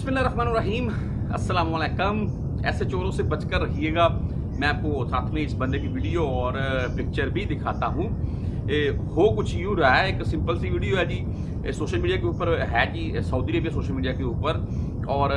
बिस्मिल्लाहिर्रहमानिर्रहीम, अस्सलाम वालेकुम। ऐसे चोरों से बचकर रहिएगा। मैं आपको साथ में इस बंदे की वीडियो और पिक्चर भी दिखाता हूँ। हो कुछ यूँ रहा है, एक सिंपल सी वीडियो है जी, सोशल मीडिया के ऊपर है जी, सऊदी अरेबिया सोशल मीडिया के ऊपर। और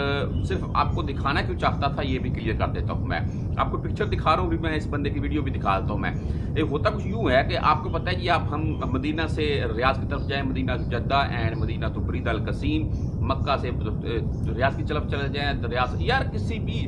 सिर्फ आपको दिखाना क्यों चाहता था ये भी क्लियर कर देता हूँ। मैं आपको पिक्चर दिखा रहा हूँ, मैं इस बंदे की वीडियो भी दिखा देता हूँ। मैं होता कुछ यूँ है कि आपको पता है कि आप हम मदीना से रियाज की तरफ जाएँ, मदीना से जद्दा एंड मदीना तो बुरीद अल कसीम, मक्का से रियाज की तरफ चले जाएँ, रियाज यार किसी भी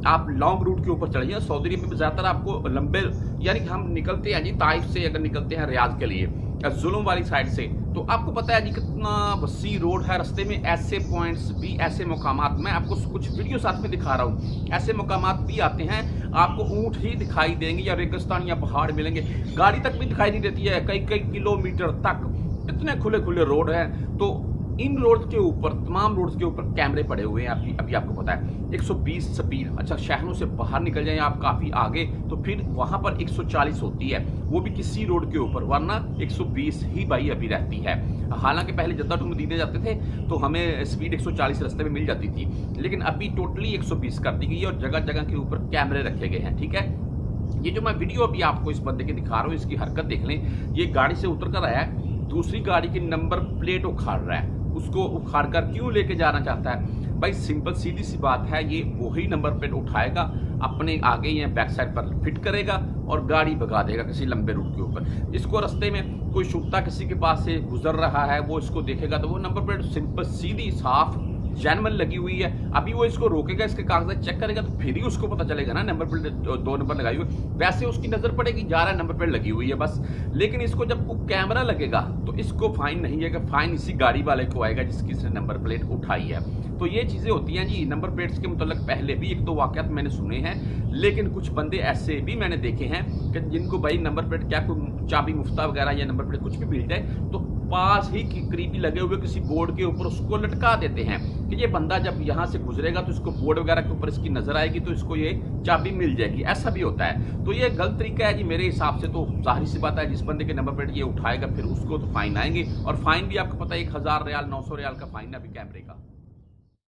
आप लॉन्ग रूट के ऊपर चले जाए। सऊदी अरब में ज़्यादातर आपको लंबे, यानी कि हम निकलते हैं जी ताइफ से, अगर निकलते हैं रियाज के लिए जुल्म वाली साइड से, तो आपको पता है जी कितना वसी रोड है। रास्ते में ऐसे पॉइंट्स भी, ऐसे मकामात, मैं आपको कुछ वीडियो साथ में दिखा रहा हूँ, ऐसे मकामात भी आते हैं आपको ऊँट ही दिखाई देंगे या रेगिस्तान या पहाड़ मिलेंगे, गाड़ी तक भी दिखाई नहीं देती है कई कई किलोमीटर तक, इतने खुले खुले रोड हैं। तो इन रोड्स के ऊपर, तमाम रोड्स के ऊपर कैमरे पड़े हुए हैं। अभी आपको पता है 120 स्पीड, अच्छा शहरों से बाहर निकल जाएं आप काफ़ी आगे तो फिर वहाँ पर 140 होती है, वो भी किसी रोड के ऊपर, वरना 120 ही भाई अभी रहती है। हालांकि पहले जद्दा टू मदीना जाते थे तो हमें स्पीड 140 रास्ते में मिल जाती थी, लेकिन अभी टोटली 120 कर दी गई है और जगह जगह के ऊपर कैमरे रखे गए हैं। ठीक है, ये जो मैं वीडियो अभी आपको इस बंदे की दिखा रहा हूँ, इसकी हरकत देख लें। ये गाड़ी से उतर कर आया है, दूसरी गाड़ी की नंबर प्लेट उखाड़ रहा है, उसको उखाड़ कर क्यों लेके जाना चाहता है भाई? सिंपल सीधी सी बात है, ये वही नंबर प्लेट उठाएगा, अपने आगे या बैक साइड पर फिट करेगा और गाड़ी भगा देगा किसी लंबे रूट के ऊपर। इसको रास्ते में कोई शुक्ता किसी के पास से गुजर रहा है, वो इसको देखेगा तो वो नंबर प्लेट सिंपल सीधी साफ जेन्युइन लगी हुई है, अभी वो इसको रोकेगा, इसके कागजात चेक करेगा तो फिर ही उसको पता चलेगा ना नंबर प्लेट 2 नंबर लगाई हुई। वैसे उसकी नजर पड़ेगी जा रहा है नंबर प्लेट लगी हुई है बस, लेकिन इसको जब वो कैमरा लगेगा तो इसको फाइन नहीं है, फाइन इसी गाड़ी वाले को आएगा जिसकी इसने नंबर प्लेट उठाई है। तो ये चीजें होती हैं जी। नंबर प्लेट्स के मुताल्लिक पहले भी 1-2 वाकयात मैंने सुने हैं, लेकिन कुछ बंदे ऐसे भी मैंने देखे हैं कि जिनको भाई नंबर प्लेट क्या, कोई चाबी मुफ्ता वगैरह या नंबर प्लेट कुछ भी मिल जाए तो पास ही करीबी लगे हुए किसी बोर्ड के ऊपर उसको लटका देते हैं कि ये बंदा जब यहाँ से गुजरेगा तो इसको बोर्ड वगैरह के ऊपर इसकी नजर आएगी तो इसको ये चाबी मिल जाएगी। ऐसा भी होता है, तो ये गलत तरीका है जी मेरे हिसाब से। तो जाहिर सी बात है जिस बंदे के नंबर प्लेट ये उठाएगा फिर उसको तो फाइन आएंगे, और फाइन भी आपको पता है 1000 रियाल 900 रियाल का फाइन है अभी कैमरे का।